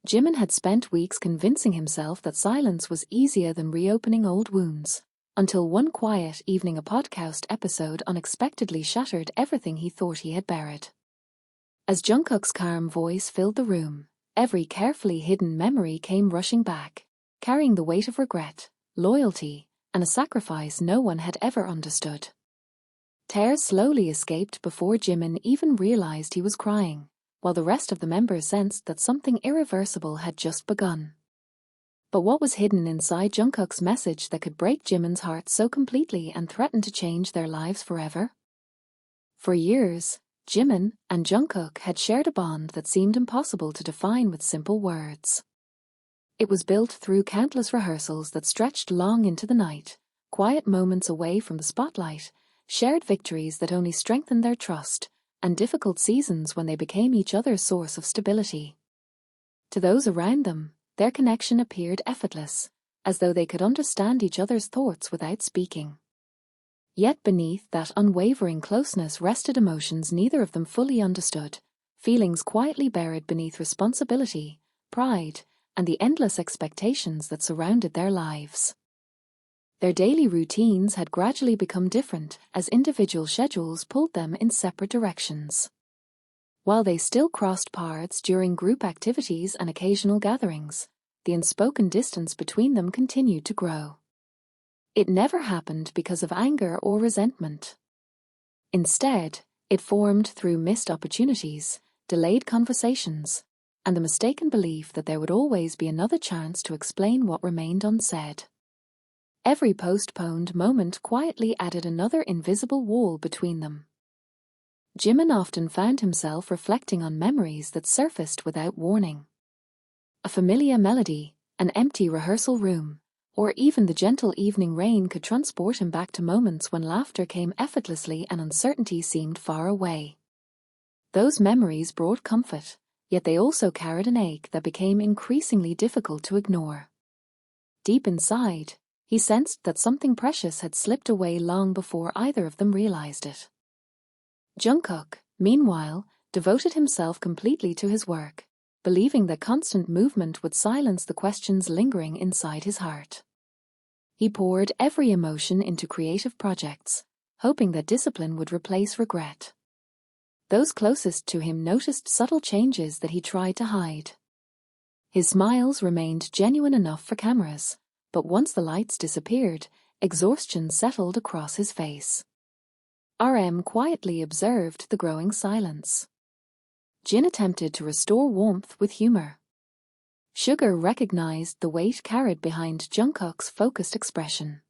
Jimin had spent weeks convincing himself that silence was easier than reopening old wounds, until one quiet evening a podcast episode unexpectedly shattered everything he thought he had buried. As Jungkook's calm voice filled the room, every carefully hidden memory came rushing back, carrying the weight of regret, loyalty, and a sacrifice no one had ever understood. Tears slowly escaped before Jimin even realized he was crying, while the rest of the members sensed that something irreversible had just begun. But what was hidden inside Jungkook's message that could break Jimin's heart so completely and threaten to change their lives forever? For years, Jimin and Jungkook had shared a bond that seemed impossible to define with simple words. It was built through countless rehearsals that stretched long into the night, quiet moments away from the spotlight, shared victories that only strengthened their trust, and difficult seasons when they became each other's source of stability. To those around them, their connection appeared effortless, as though they could understand each other's thoughts without speaking. Yet beneath that unwavering closeness rested emotions neither of them fully understood, feelings quietly buried beneath responsibility, pride, and the endless expectations that surrounded their lives. Their daily routines had gradually become different as individual schedules pulled them in separate directions. While they still crossed paths during group activities and occasional gatherings, the unspoken distance between them continued to grow. It never happened because of anger or resentment. Instead, it formed through missed opportunities, delayed conversations, and the mistaken belief that there would always be another chance to explain what remained unsaid. Every postponed moment quietly added another invisible wall between them. Jimin often found himself reflecting on memories that surfaced without warning. A familiar melody, an empty rehearsal room, or even the gentle evening rain could transport him back to moments when laughter came effortlessly and uncertainty seemed far away. Those memories brought comfort, yet they also carried an ache that became increasingly difficult to ignore. Deep inside, he sensed that something precious had slipped away long before either of them realized it. Jungkook, meanwhile, devoted himself completely to his work, believing that constant movement would silence the questions lingering inside his heart. He poured every emotion into creative projects, hoping that discipline would replace regret. Those closest to him noticed subtle changes that he tried to hide. His smiles remained genuine enough for cameras, but once the lights disappeared, exhaustion settled across his face. RM quietly observed the growing silence. Jin attempted to restore warmth with humor. Sugar recognized the weight carried behind Jungkook's focused expression.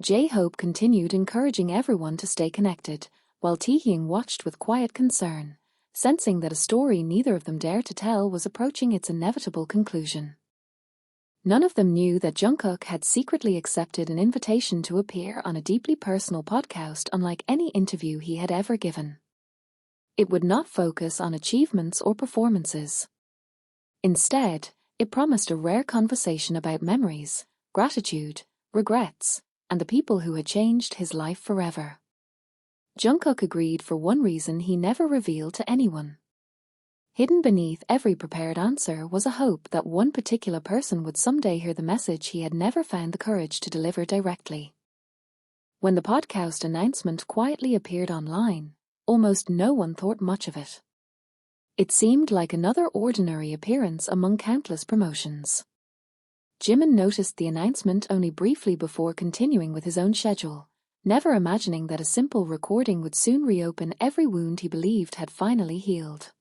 J-Hope continued encouraging everyone to stay connected, while Taehyung watched with quiet concern, sensing that a story neither of them dared to tell was approaching its inevitable conclusion. None of them knew that Jungkook had secretly accepted an invitation to appear on a deeply personal podcast unlike any interview he had ever given. It would not focus on achievements or performances. Instead, it promised a rare conversation about memories, gratitude, regrets, and the people who had changed his life forever. Jungkook agreed for one reason he never revealed to anyone. Hidden beneath every prepared answer was a hope that one particular person would someday hear the message he had never found the courage to deliver directly. When the podcast announcement quietly appeared online, almost no one thought much of it. It seemed like another ordinary appearance among countless promotions. Jimin noticed the announcement only briefly before continuing with his own schedule, never imagining that a simple recording would soon reopen every wound he believed had finally healed.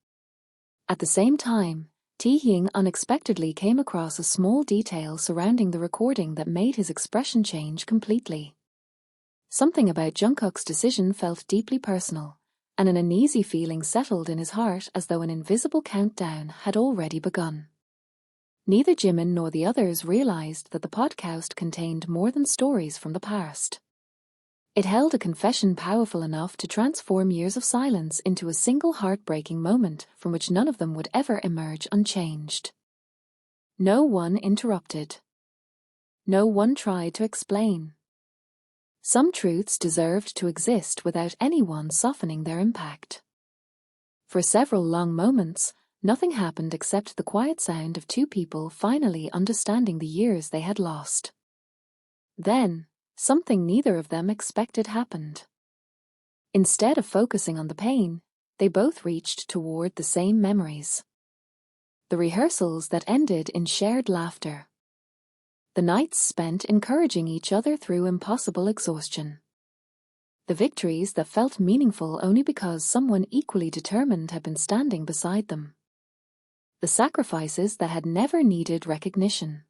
At the same time, Taehyung unexpectedly came across a small detail surrounding the recording that made his expression change completely. Something about Jungkook's decision felt deeply personal, and an uneasy feeling settled in his heart as though an invisible countdown had already begun. Neither Jimin nor the others realized that the podcast contained more than stories from the past. It held a confession powerful enough to transform years of silence into a single heartbreaking moment from which none of them would ever emerge unchanged. No one interrupted. No one tried to explain. Some truths deserved to exist without anyone softening their impact. For several long moments, nothing happened except the quiet sound of two people finally understanding the years they had lost. Then, something neither of them expected happened. Instead of focusing on the pain, they both reached toward the same memories. The rehearsals that ended in shared laughter. The nights spent encouraging each other through impossible exhaustion. The victories that felt meaningful only because someone equally determined had been standing beside them. The sacrifices that had never needed recognition.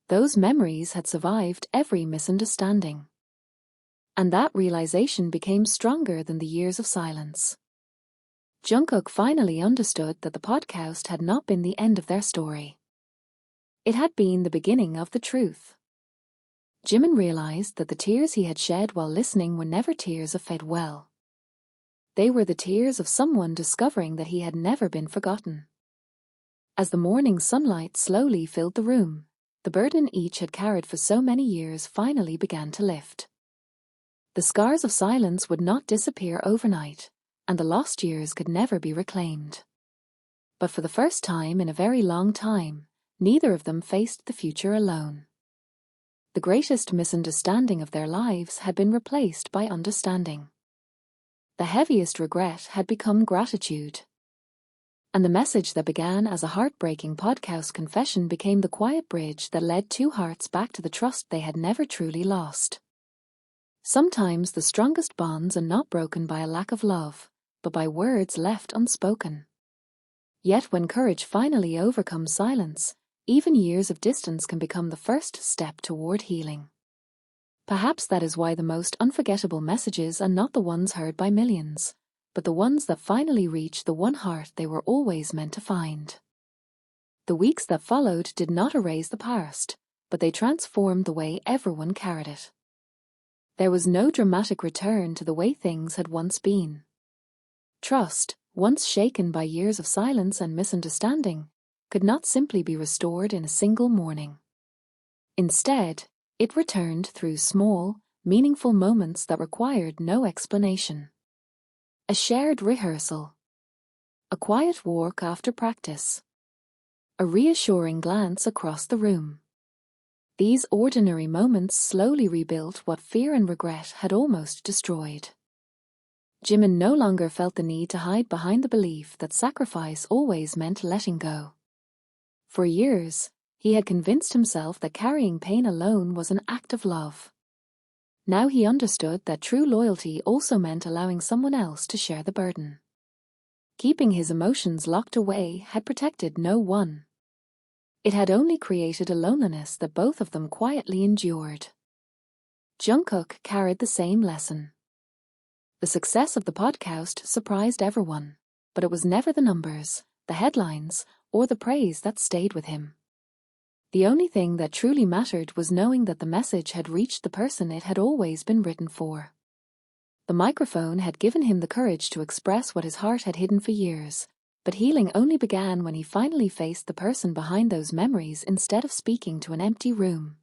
Those memories had survived every misunderstanding. And that realization became stronger than the years of silence. Jungkook finally understood that the podcast had not been the end of their story. It had been the beginning of the truth. Jimin realized that the tears he had shed while listening were never tears of farewell. They were the tears of someone discovering that he had never been forgotten. As the morning sunlight slowly filled the room, the burden each had carried for so many years finally began to lift. The scars of silence would not disappear overnight, and the lost years could never be reclaimed. But for the first time in a very long time, neither of them faced the future alone. The greatest misunderstanding of their lives had been replaced by understanding. The heaviest regret had become gratitude. And the message that began as a heartbreaking podcast confession became the quiet bridge that led two hearts back to the trust they had never truly lost. Sometimes the strongest bonds are not broken by a lack of love, but by words left unspoken. Yet when courage finally overcomes silence, even years of distance can become the first step toward healing. Perhaps that is why the most unforgettable messages are not the ones heard by millions, but the ones that finally reach the one heart they were always meant to find. The weeks that followed did not erase the past, but they transformed the way everyone carried it. There was no dramatic return to the way things had once been. Trust, once shaken by years of silence and misunderstanding, could not simply be restored in a single morning. Instead, it returned through small, meaningful moments that required no explanation. A shared rehearsal. A quiet walk after practice. A reassuring glance across the room. These ordinary moments slowly rebuilt what fear and regret had almost destroyed. Jimin no longer felt the need to hide behind the belief that sacrifice always meant letting go. For years, he had convinced himself that carrying pain alone was an act of love. Now he understood that true loyalty also meant allowing someone else to share the burden. Keeping his emotions locked away had protected no one. It had only created a loneliness that both of them quietly endured. Jungkook carried the same lesson. The success of the podcast surprised everyone, but it was never the numbers, the headlines, or the praise that stayed with him. The only thing that truly mattered was knowing that the message had reached the person it had always been written for. The microphone had given him the courage to express what his heart had hidden for years, but healing only began when he finally faced the person behind those memories instead of speaking to an empty room.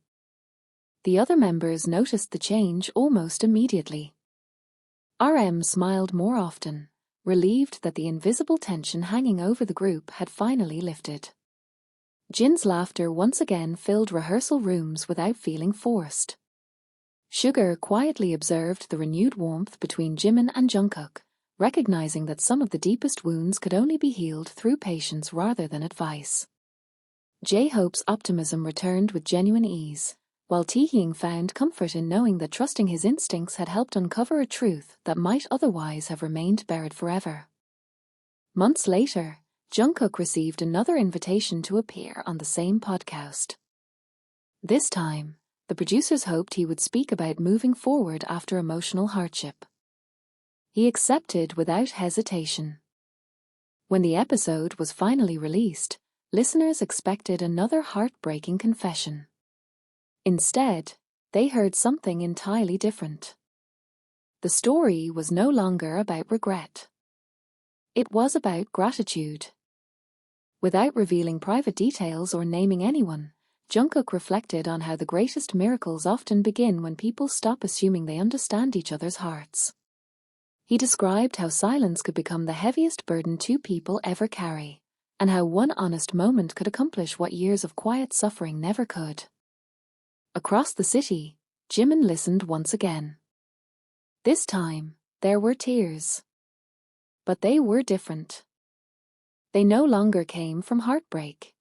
The other members noticed the change almost immediately. RM smiled more often, relieved that the invisible tension hanging over the group had finally lifted. Jin's laughter once again filled rehearsal rooms without feeling forced. Sugar quietly observed the renewed warmth between Jimin and Jungkook, recognizing that some of the deepest wounds could only be healed through patience rather than advice. J-Hope's optimism returned with genuine ease, while Taehyung found comfort in knowing that trusting his instincts had helped uncover a truth that might otherwise have remained buried forever. Months later, Jungkook received another invitation to appear on the same podcast. This time, the producers hoped he would speak about moving forward after emotional hardship. He accepted without hesitation. When the episode was finally released, listeners expected another heartbreaking confession. Instead, they heard something entirely different. The story was no longer about regret. It was about gratitude. Without revealing private details or naming anyone, Jungkook reflected on how the greatest miracles often begin when people stop assuming they understand each other's hearts. He described how silence could become the heaviest burden two people ever carry, and how one honest moment could accomplish what years of quiet suffering never could. Across the city, Jimin listened once again. This time, there were tears. But they were different. They no longer came from heartbreak.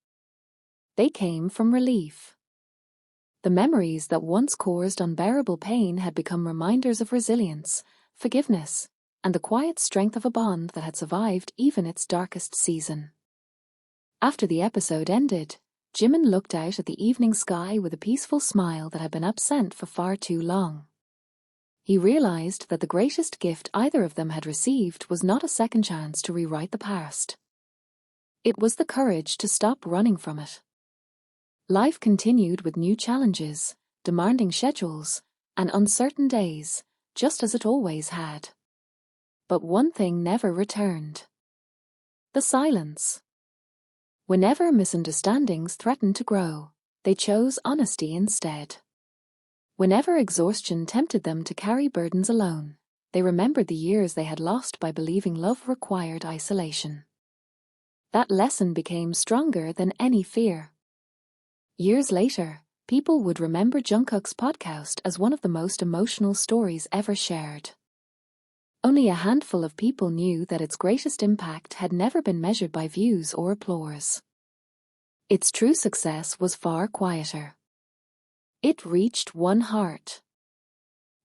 They came from relief. The memories that once caused unbearable pain had become reminders of resilience, forgiveness, and the quiet strength of a bond that had survived even its darkest season. After the episode ended, Jimin looked out at the evening sky with a peaceful smile that had been absent for far too long. He realized that the greatest gift either of them had received was not a second chance to rewrite the past. It was the courage to stop running from it. Life continued with new challenges, demanding schedules, and uncertain days, just as it always had. But one thing never returned. The silence. Whenever misunderstandings threatened to grow, they chose honesty instead. Whenever exhaustion tempted them to carry burdens alone, they remembered the years they had lost by believing love required isolation. That lesson became stronger than any fear. Years later, people would remember Jungkook's podcast as one of the most emotional stories ever shared. Only a handful of people knew that its greatest impact had never been measured by views or applause. Its true success was far quieter. It reached one heart.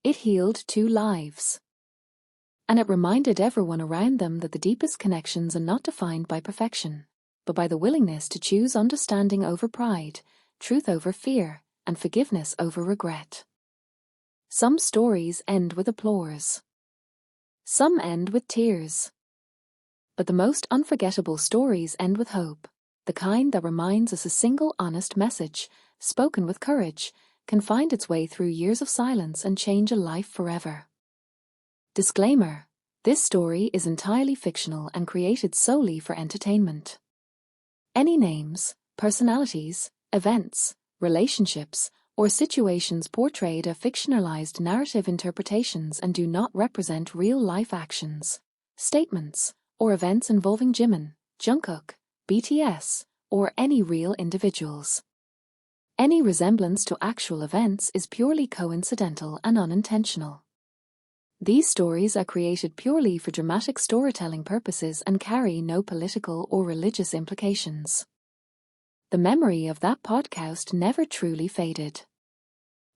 It healed two lives. And it reminded everyone around them that the deepest connections are not defined by perfection, but by the willingness to choose understanding over pride, truth over fear, and forgiveness over regret. Some stories end with applause. Some end with tears. But the most unforgettable stories end with hope, the kind that reminds us a single honest message, spoken with courage, can find its way through years of silence and change a life forever. Disclaimer: this story is entirely fictional and created solely for entertainment. Any names, personalities, events, relationships, or situations portrayed are fictionalized narrative interpretations and do not represent real-life actions, statements, or events involving Jimin, Jungkook, BTS, or any real individuals. Any resemblance to actual events is purely coincidental and unintentional. These stories are created purely for dramatic storytelling purposes and carry no political or religious implications. The memory of that podcast never truly faded.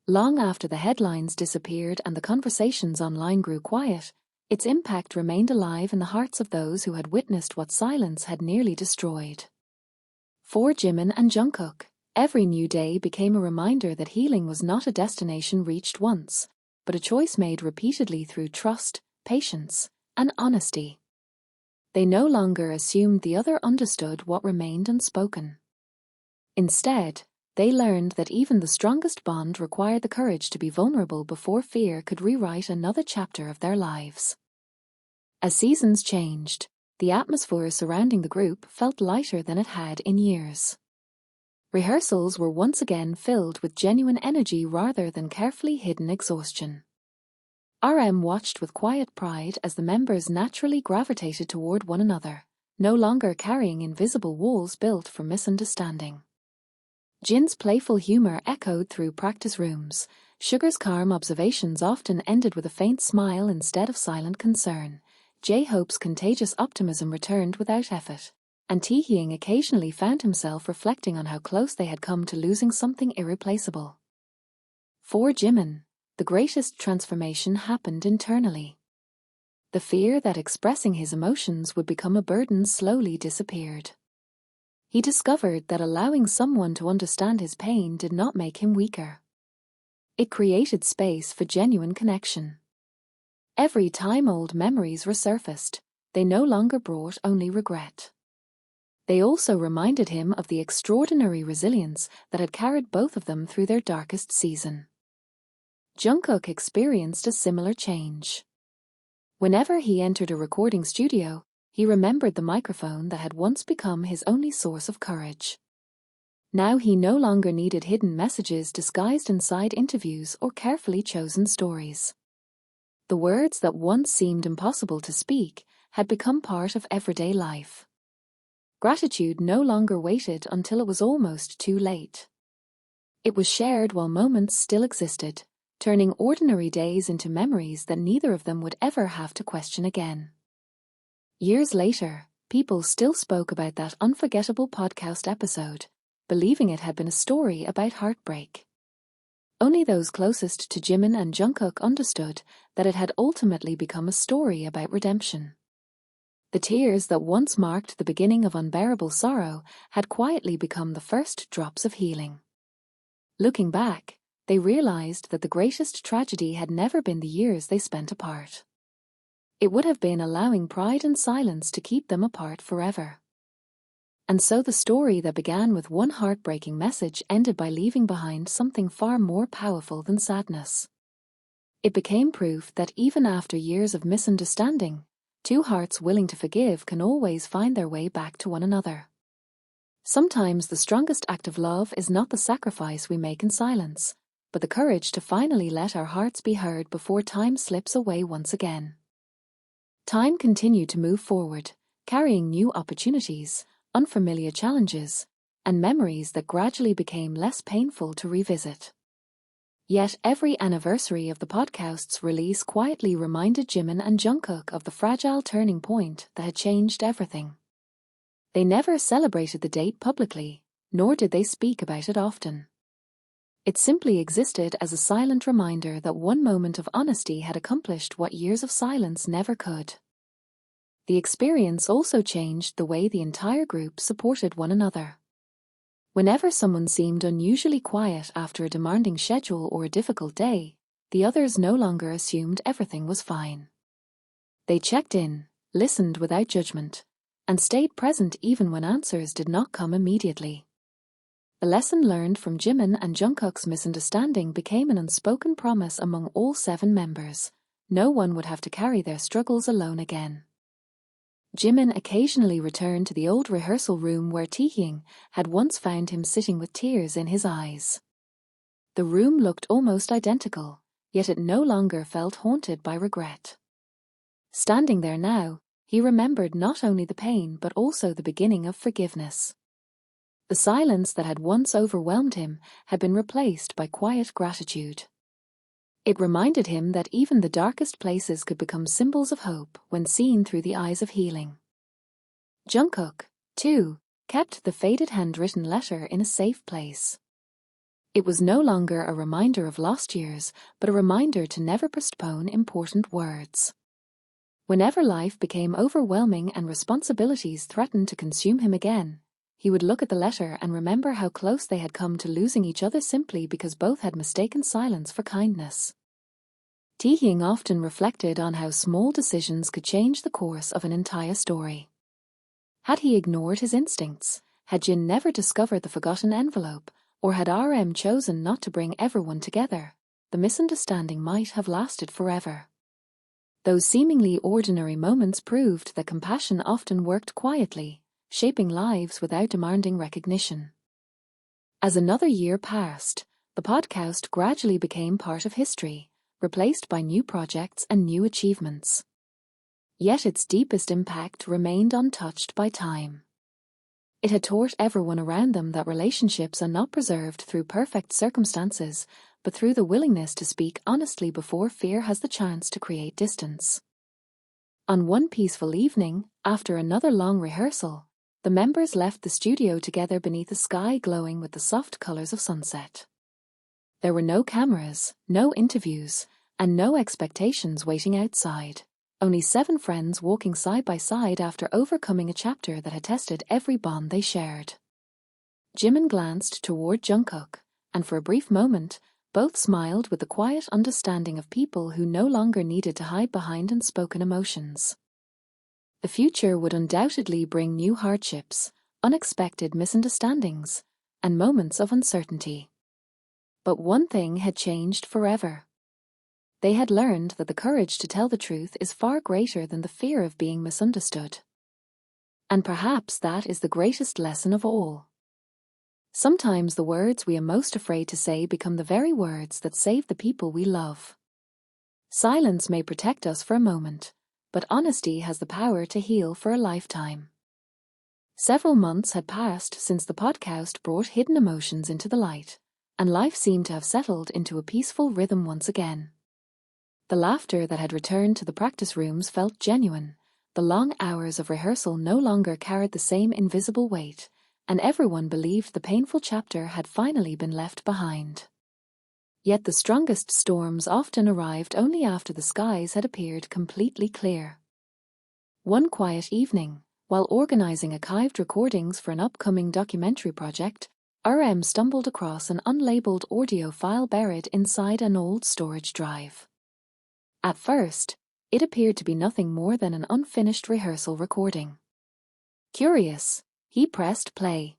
Long after the headlines disappeared and the conversations online grew quiet, its impact remained alive in the hearts of those who had witnessed what silence had nearly destroyed. For Jimin and Jungkook, every new day became a reminder that healing was not a destination reached once, but a choice made repeatedly through trust, patience, and honesty. They no longer assumed the other understood what remained unspoken. Instead, they learned that even the strongest bond required the courage to be vulnerable before fear could rewrite another chapter of their lives. As seasons changed, the atmosphere surrounding the group felt lighter than it had in years. Rehearsals were once again filled with genuine energy rather than carefully hidden exhaustion. RM watched with quiet pride as the members naturally gravitated toward one another, no longer carrying invisible walls built for misunderstanding. Jin's playful humor echoed through practice rooms, Sugar's calm observations often ended with a faint smile instead of silent concern, J-Hope's contagious optimism returned without effort, and Taehyung occasionally found himself reflecting on how close they had come to losing something irreplaceable. For Jimin, the greatest transformation happened internally. The fear that expressing his emotions would become a burden slowly disappeared. He discovered that allowing someone to understand his pain did not make him weaker. It created space for genuine connection. Every time old memories resurfaced, they no longer brought only regret. They also reminded him of the extraordinary resilience that had carried both of them through their darkest season. Jungkook experienced a similar change. Whenever he entered a recording studio, he remembered the microphone that had once become his only source of courage. Now he no longer needed hidden messages disguised inside interviews or carefully chosen stories. The words that once seemed impossible to speak had become part of everyday life. Gratitude no longer waited until it was almost too late. It was shared while moments still existed, turning ordinary days into memories that neither of them would ever have to question again. Years later, people still spoke about that unforgettable podcast episode, believing it had been a story about heartbreak. Only those closest to Jimin and Jungkook understood that it had ultimately become a story about redemption. The tears that once marked the beginning of unbearable sorrow had quietly become the first drops of healing. Looking back, they realized that the greatest tragedy had never been the years they spent apart. It would have been allowing pride and silence to keep them apart forever. And so the story that began with one heartbreaking message ended by leaving behind something far more powerful than sadness. It became proof that even after years of misunderstanding, two hearts willing to forgive can always find their way back to one another. Sometimes the strongest act of love is not the sacrifice we make in silence, but the courage to finally let our hearts be heard before time slips away once again. Time continued to move forward, carrying new opportunities, unfamiliar challenges, and memories that gradually became less painful to revisit. Yet every anniversary of the podcast's release quietly reminded Jimin and Jungkook of the fragile turning point that had changed everything. They never celebrated the date publicly, nor did they speak about it often. It simply existed as a silent reminder that one moment of honesty had accomplished what years of silence never could. The experience also changed the way the entire group supported one another. Whenever someone seemed unusually quiet after a demanding schedule or a difficult day, the others no longer assumed everything was fine. They checked in, listened without judgment, and stayed present even when answers did not come immediately. The lesson learned from Jimin and Jungkook's misunderstanding became an unspoken promise among all 7 members. No one would have to carry their struggles alone again. Jimin occasionally returned to the old rehearsal room where Taehyung had once found him sitting with tears in his eyes. The room looked almost identical, yet it no longer felt haunted by regret. Standing there now, he remembered not only the pain but also the beginning of forgiveness. The silence that had once overwhelmed him had been replaced by quiet gratitude. It reminded him that even the darkest places could become symbols of hope when seen through the eyes of healing. Jungkook, too, kept the faded handwritten letter in a safe place. It was no longer a reminder of lost years, but a reminder to never postpone important words. Whenever life became overwhelming and responsibilities threatened to consume him again, he would look at the letter and remember how close they had come to losing each other simply because both had mistaken silence for kindness. Taehyung often reflected on how small decisions could change the course of an entire story. Had he ignored his instincts, had Jin never discovered the forgotten envelope, or had RM chosen not to bring everyone together, the misunderstanding might have lasted forever. Those seemingly ordinary moments proved that compassion often worked quietly, shaping lives without demanding recognition. As another year passed, the podcast gradually became part of history, replaced by new projects and new achievements. Yet its deepest impact remained untouched by time. It had taught everyone around them that relationships are not preserved through perfect circumstances, but through the willingness to speak honestly before fear has the chance to create distance. On one peaceful evening, after another long rehearsal, the members left the studio together beneath a sky glowing with the soft colors of sunset. There were no cameras, no interviews, and no expectations waiting outside. Only 7 friends walking side by side after overcoming a chapter that had tested every bond they shared. Jimin glanced toward Jungkook, and for a brief moment, both smiled with the quiet understanding of people who no longer needed to hide behind unspoken emotions. The future would undoubtedly bring new hardships, unexpected misunderstandings, and moments of uncertainty. But one thing had changed forever. They had learned that the courage to tell the truth is far greater than the fear of being misunderstood. And perhaps that is the greatest lesson of all. Sometimes the words we are most afraid to say become the very words that save the people we love. Silence may protect us for a moment, but honesty has the power to heal for a lifetime. Several months had passed since the podcast brought hidden emotions into the light, and life seemed to have settled into a peaceful rhythm once again. The laughter that had returned to the practice rooms felt genuine, the long hours of rehearsal no longer carried the same invisible weight, and everyone believed the painful chapter had finally been left behind. Yet the strongest storms often arrived only after the skies had appeared completely clear. One quiet evening, while organizing archived recordings for an upcoming documentary project, RM stumbled across an unlabeled audio file buried inside an old storage drive. At first, it appeared to be nothing more than an unfinished rehearsal recording. Curious, he pressed play.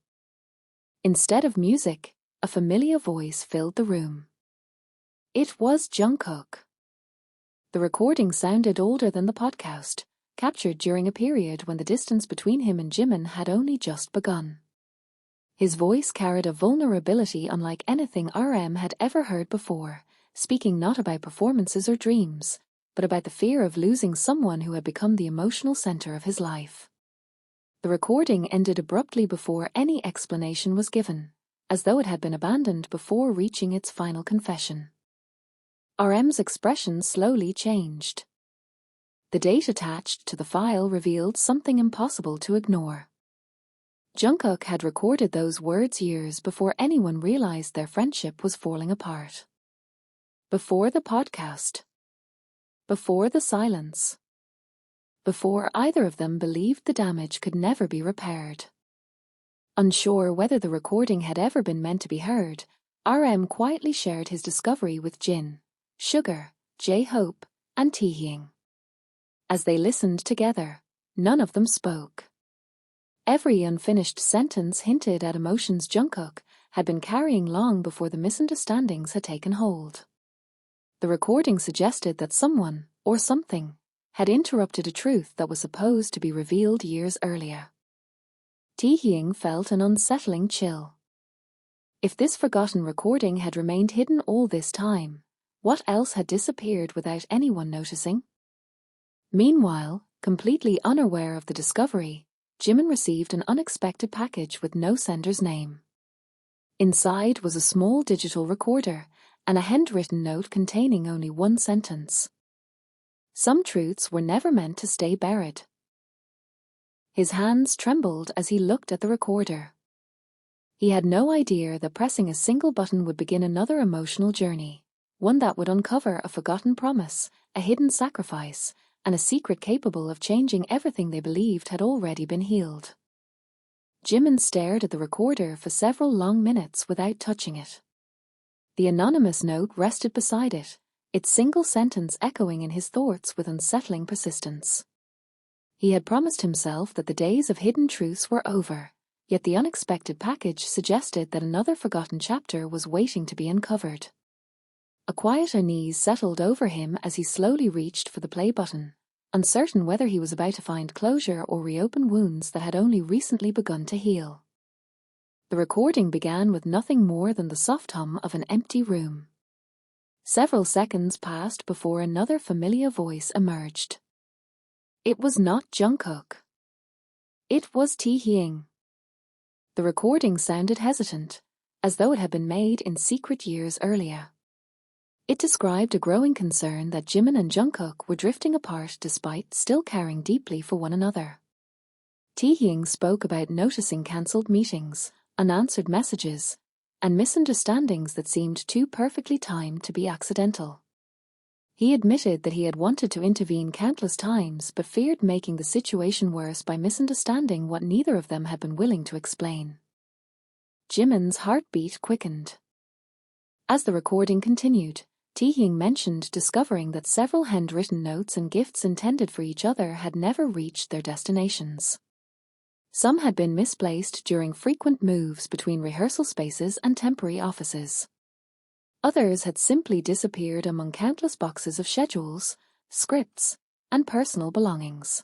Instead of music, a familiar voice filled the room. It was Jungkook. The recording sounded older than the podcast, captured during a period when the distance between him and Jimin had only just begun. His voice carried a vulnerability unlike anything RM had ever heard before, speaking not about performances or dreams, but about the fear of losing someone who had become the emotional center of his life. The recording ended abruptly before any explanation was given, as though it had been abandoned before reaching its final confession. RM's expression slowly changed. The date attached to the file revealed something impossible to ignore. Jungkook had recorded those words years before anyone realized their friendship was falling apart. Before the podcast. Before the silence. Before either of them believed the damage could never be repaired. Unsure whether the recording had ever been meant to be heard, RM quietly shared his discovery with Jin, Sugar, J-Hope, and Taehyung. As they listened together, none of them spoke. Every unfinished sentence hinted at emotions Jungkook had been carrying long before the misunderstandings had taken hold. The recording suggested that someone, or something, had interrupted a truth that was supposed to be revealed years earlier. Taehyung felt an unsettling chill. If this forgotten recording had remained hidden all this time, what else had disappeared without anyone noticing? Meanwhile, completely unaware of the discovery, Jimin received an unexpected package with no sender's name. Inside was a small digital recorder and a handwritten note containing only one sentence. Some truths were never meant to stay buried. His hands trembled as he looked at the recorder. He had no idea that pressing a single button would begin another emotional journey, one that would uncover a forgotten promise, a hidden sacrifice, and a secret capable of changing everything they believed had already been healed. Jimin stared at the recorder for several long minutes without touching it. The anonymous note rested beside it, its single sentence echoing in his thoughts with unsettling persistence. He had promised himself that the days of hidden truths were over, yet the unexpected package suggested that another forgotten chapter was waiting to be uncovered. A quiet unease settled over him as he slowly reached for the play button, uncertain whether he was about to find closure or reopen wounds that had only recently begun to heal. The recording began with nothing more than the soft hum of an empty room. Several seconds passed before another familiar voice emerged. It was not Jungkook. It was Taehyung. The recording sounded hesitant, as though it had been made in secret years earlier. It described a growing concern that Jimin and Jungkook were drifting apart despite still caring deeply for one another. Taehyung spoke about noticing cancelled meetings, unanswered messages, and misunderstandings that seemed too perfectly timed to be accidental. He admitted that he had wanted to intervene countless times but feared making the situation worse by misunderstanding what neither of them had been willing to explain. Jimin's heartbeat quickened. As the recording continued, Taehyung mentioned discovering that several handwritten notes and gifts intended for each other had never reached their destinations. Some had been misplaced during frequent moves between rehearsal spaces and temporary offices. Others had simply disappeared among countless boxes of schedules, scripts, and personal belongings.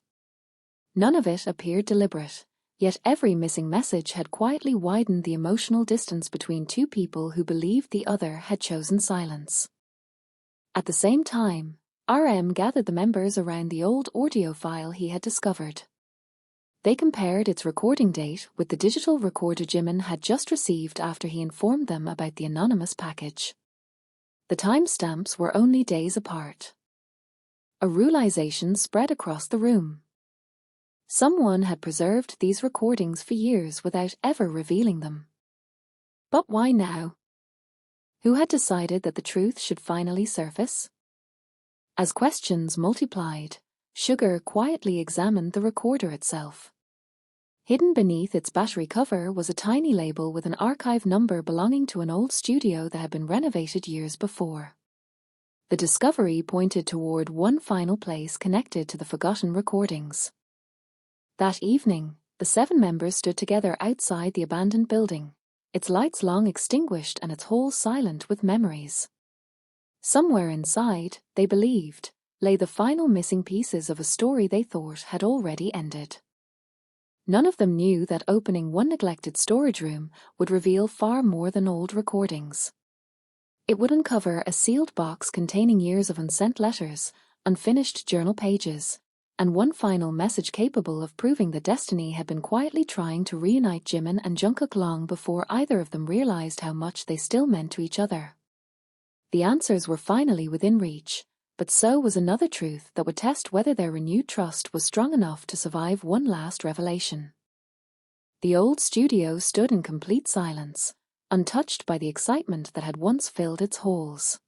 None of it appeared deliberate, yet every missing message had quietly widened the emotional distance between two people who believed the other had chosen silence. At the same time, RM gathered the members around the old audio file he had discovered. They compared its recording date with the digital recorder Jimin had just received after he informed them about the anonymous package. The timestamps were only days apart. A realization spread across the room. Someone had preserved these recordings for years without ever revealing them. But why now? Who had decided that the truth should finally surface? As questions multiplied, Sugar quietly examined the recorder itself. Hidden beneath its battery cover was a tiny label with an archive number belonging to an old studio that had been renovated years before. The discovery pointed toward one final place connected to the forgotten recordings. That evening, the 7 members stood together outside the abandoned building, its lights long extinguished and its halls silent with memories. Somewhere inside, they believed, lay the final missing pieces of a story they thought had already ended. None of them knew that opening one neglected storage room would reveal far more than old recordings. It would uncover a sealed box containing years of unsent letters, unfinished journal pages, and one final message capable of proving that destiny had been quietly trying to reunite Jimin and Jungkook long before either of them realized how much they still meant to each other. The answers were finally within reach, but so was another truth that would test whether their renewed trust was strong enough to survive one last revelation. The old studio stood in complete silence, untouched by the excitement that had once filled its halls.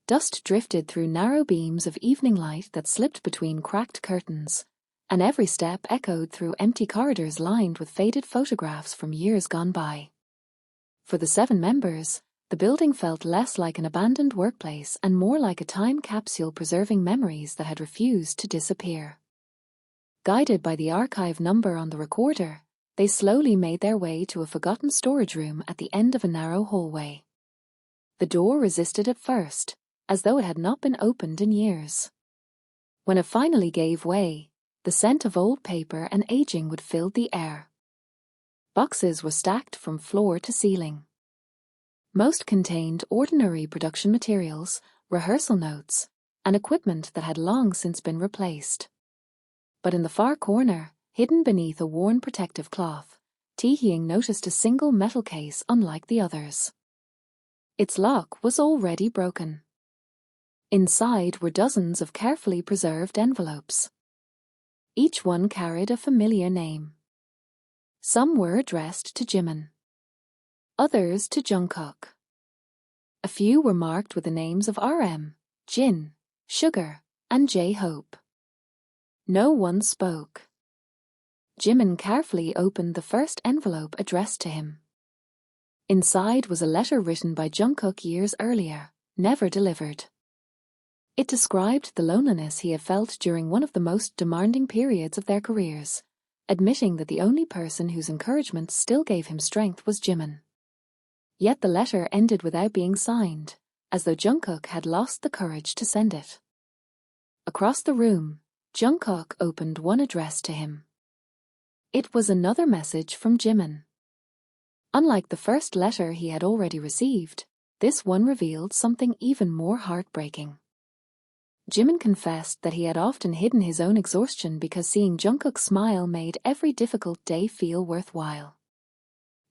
Dust drifted through narrow beams of evening light that slipped between cracked curtains, and every step echoed through empty corridors lined with faded photographs from years gone by. For the 7 members, the building felt less like an abandoned workplace and more like a time capsule preserving memories that had refused to disappear. Guided by the archive number on the recorder, they slowly made their way to a forgotten storage room at the end of a narrow hallway. The door resisted at first, as though it had not been opened in years. When it finally gave way, the scent of old paper and aging would fill the air. Boxes were stacked from floor to ceiling. Most contained ordinary production materials, rehearsal notes, and equipment that had long since been replaced. But in the far corner, hidden beneath a worn protective cloth, Taehyung noticed a single metal case unlike the others. Its lock was already broken. Inside were dozens of carefully preserved envelopes. Each one carried a familiar name. Some were addressed to Jimin. Others to Jungkook. A few were marked with the names of RM, Jin, Sugar, and J-Hope. No one spoke. Jimin carefully opened the first envelope addressed to him. Inside was a letter written by Jungkook years earlier, never delivered. It described the loneliness he had felt during one of the most demanding periods of their careers, admitting that the only person whose encouragement still gave him strength was Jimin. Yet the letter ended without being signed, as though Jungkook had lost the courage to send it. Across the room, Jungkook opened one addressed to him. It was another message from Jimin. Unlike the first letter he had already received, this one revealed something even more heartbreaking. Jimin confessed that he had often hidden his own exhaustion because seeing Jungkook's smile made every difficult day feel worthwhile.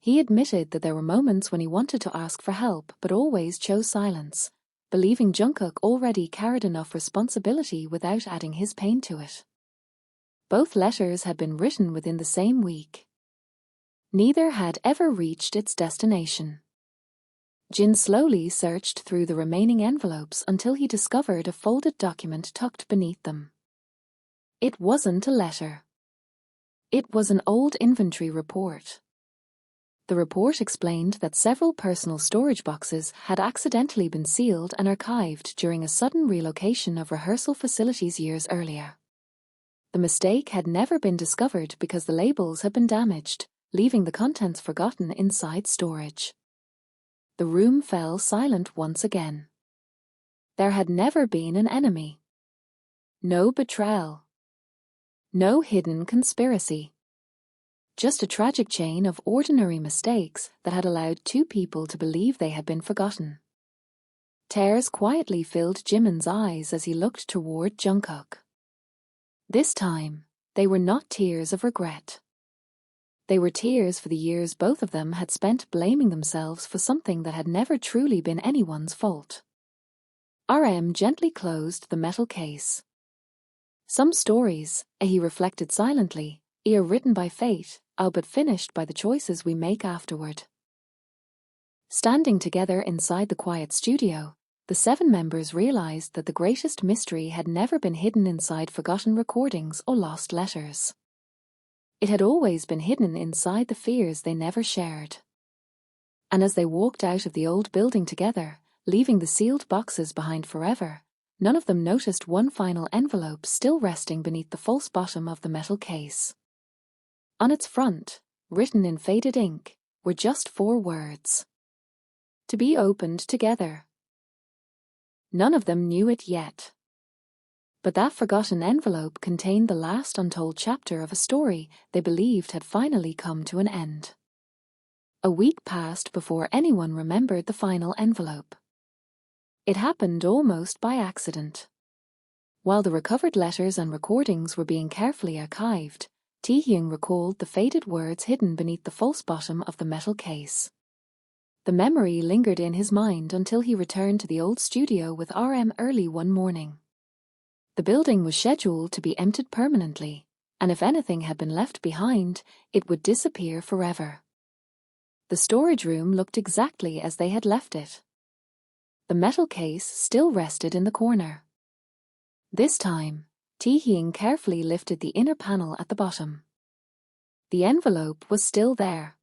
He admitted that there were moments when he wanted to ask for help but always chose silence, believing Jungkook already carried enough responsibility without adding his pain to it. Both letters had been written within the same week. Neither had ever reached its destination. Jin slowly searched through the remaining envelopes until he discovered a folded document tucked beneath them. It wasn't a letter. It was an old inventory report. The report explained that several personal storage boxes had accidentally been sealed and archived during a sudden relocation of rehearsal facilities years earlier. The mistake had never been discovered because the labels had been damaged, leaving the contents forgotten inside storage. The room fell silent once again. There had never been an enemy. No betrayal. No hidden conspiracy. Just a tragic chain of ordinary mistakes that had allowed 2 people to believe they had been forgotten. Tears quietly filled Jimin's eyes as he looked toward Jungkook. This time, They were not tears of regret. They were tears for the years both of them had spent blaming themselves for something that had never truly been anyone's fault. RM gently closed the metal case. Some stories, he reflected silently, are written by fate, but finished by the choices we make afterward. Standing together inside the quiet studio, the 7 members realized that the greatest mystery had never been hidden inside forgotten recordings or lost letters. It had always been hidden inside the fears they never shared. And as they walked out of the old building together, leaving the sealed boxes behind forever, none of them noticed one final envelope still resting beneath the false bottom of the metal case. On its front, written in faded ink, were just 4 words. To be opened together. None of them knew it yet. But that forgotten envelope contained the last untold chapter of a story they believed had finally come to an end. A week passed before anyone remembered the final envelope. It happened almost by accident. While the recovered letters and recordings were being carefully archived, Taehyung recalled the faded words hidden beneath the false bottom of the metal case. The memory lingered in his mind until he returned to the old studio with RM early one morning. The building was scheduled to be emptied permanently, and if anything had been left behind, it would disappear forever. The storage room looked exactly as they had left it. The metal case still rested in the corner. This time, Taehyung carefully lifted the inner panel at the bottom. The envelope was still there,